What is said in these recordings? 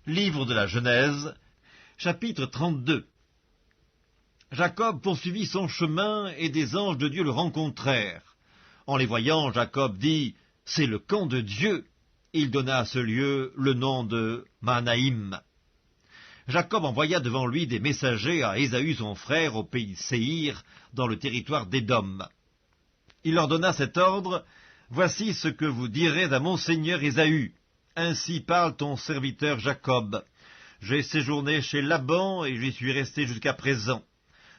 Livre de la Genèse, chapitre 32. Jacob poursuivit son chemin, et des anges de Dieu le rencontrèrent. En les voyant, Jacob dit, « C'est le camp de Dieu !» Il donna à ce lieu le nom de Mahanaïm. Jacob envoya devant lui des messagers à Ésaü son frère, au pays Séhir, dans le territoire d'Édom. Il leur donna cet ordre, « Voici ce que vous direz à mon seigneur Ésaü. Ainsi parle ton serviteur Jacob. J'ai séjourné chez Laban, et j'y suis resté jusqu'à présent.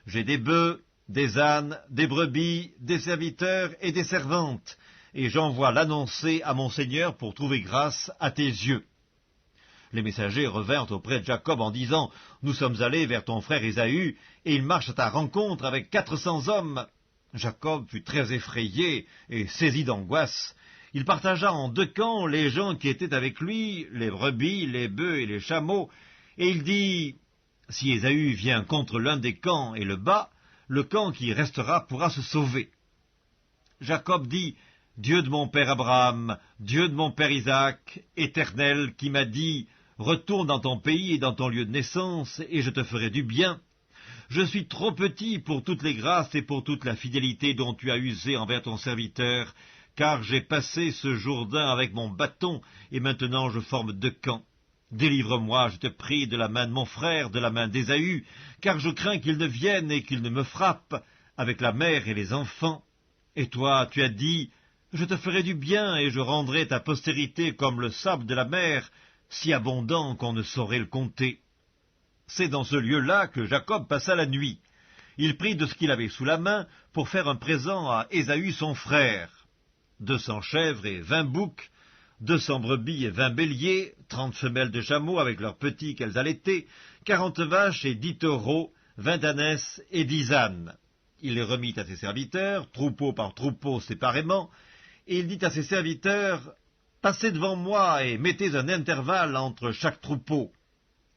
J'ai des bœufs, des ânes, des brebis, des serviteurs et des servantes, et j'envoie l'annoncer à mon seigneur pour trouver grâce à tes yeux. » Les messagers revinrent auprès de Jacob en disant, « Nous sommes allés vers ton frère Ésaü, et il marche à ta rencontre avec 400 hommes. » Jacob fut très effrayé et saisi d'angoisse. Il partagea en deux camps les gens qui étaient avec lui, les brebis, les bœufs et les chameaux, et il dit, « Si Ésaü vient contre l'un des camps et le bat, le camp qui restera pourra se sauver. » Jacob dit, « Dieu de mon père Abraham, Dieu de mon père Isaac, Éternel, qui m'a dit, « Retourne dans ton pays et dans ton lieu de naissance, et je te ferai du bien. » Je suis trop petit pour toutes les grâces et pour toute la fidélité dont tu as usé envers ton serviteur, car j'ai passé ce Jourdain avec mon bâton, et maintenant je forme deux camps. Délivre-moi, je te prie, de la main de mon frère, de la main d'Ésaü, car je crains qu'il ne vienne et qu'il ne me frappe, avec la mère et les enfants. Et toi, tu as dit, je te ferai du bien, et je rendrai ta postérité comme le sable de la mer, si abondant qu'on ne saurait le compter. C'est dans ce lieu-là que Jacob passa la nuit. Il prit de ce qu'il avait sous la main pour faire un présent à Ésaü son frère. 200 chèvres et 20 boucs, 200 brebis et 20 béliers, 30 femelles de chameaux avec leurs petits qu'elles allaitaient, 40 vaches et 10 taureaux, 20 ânesses et 10 ânes. Il les remit à ses serviteurs, troupeau par troupeau séparément, et il dit à ses serviteurs, « Passez devant moi et mettez un intervalle entre chaque troupeau. »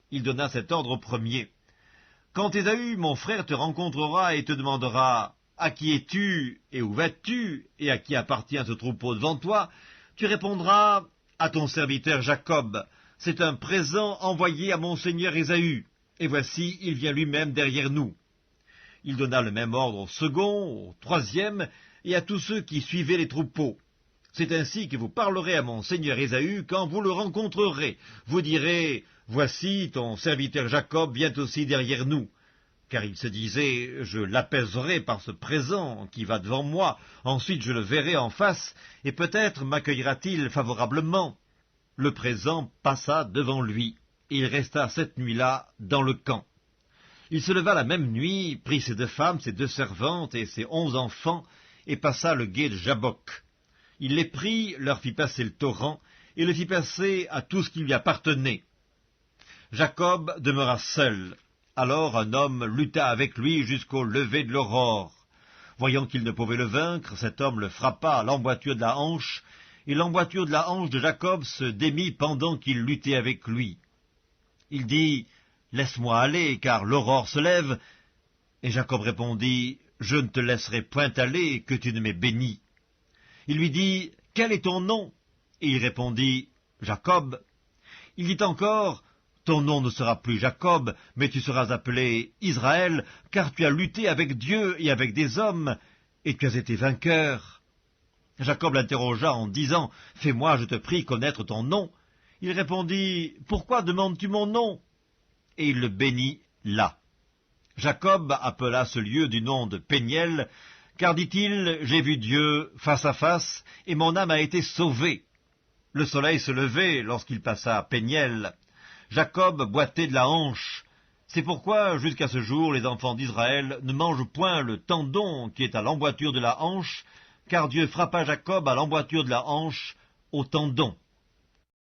Il donna cet ordre au premier. « Quand Ésaü, mon frère, te rencontrera et te demandera, « À qui es-tu et où vas-tu et à qui appartient ce troupeau devant toi ?» tu répondras, « À ton serviteur Jacob, c'est un présent envoyé à mon seigneur Ésaü, et voici, il vient lui-même derrière nous. » Il donna le même ordre au second, au troisième, et à tous ceux qui suivaient les troupeaux. « C'est ainsi que vous parlerez à mon seigneur Ésaü quand vous le rencontrerez. Vous direz, « Voici, ton serviteur Jacob vient aussi derrière nous. » Car il se disait, « Je l'apaiserai par ce présent qui va devant moi, ensuite je le verrai en face, et peut-être m'accueillera-t-il favorablement. » Le présent passa devant lui, et il resta cette nuit-là dans le camp. Il se leva la même nuit, prit ses 2 femmes, ses 2 servantes et ses 11 enfants, et passa le gué de Jabbok. Il les prit, leur fit passer le torrent, et le fit passer à tout ce qui lui appartenait. Jacob demeura seul. Alors un homme lutta avec lui jusqu'au lever de l'aurore. Voyant qu'il ne pouvait le vaincre, cet homme le frappa à l'emboîture de la hanche, et l'emboîture de la hanche de Jacob se démit pendant qu'il luttait avec lui. Il dit, « Laisse-moi aller, car l'aurore se lève. » Et Jacob répondit, « Je ne te laisserai point aller, que tu ne m'aies béni. » Il lui dit, « Quel est ton nom ?» Et il répondit, « Jacob. » Il dit encore, « Ton nom ne sera plus Jacob, mais tu seras appelé Israël, car tu as lutté avec Dieu et avec des hommes, et tu as été vainqueur. » Jacob l'interrogea en disant, « Fais-moi, je te prie, connaître ton nom. » Il répondit, « Pourquoi demandes-tu mon nom ?» Et il le bénit là. Jacob appela ce lieu du nom de Péniel, car, dit-il, « J'ai vu Dieu face à face, et mon âme a été sauvée. » Le soleil se levait lorsqu'il passa à Péniel. Jacob boitait de la hanche. C'est pourquoi, jusqu'à ce jour, les enfants d'Israël ne mangent point le tendon qui est à l'emboîture de la hanche, car Dieu frappa Jacob à l'emboîture de la hanche, au tendon.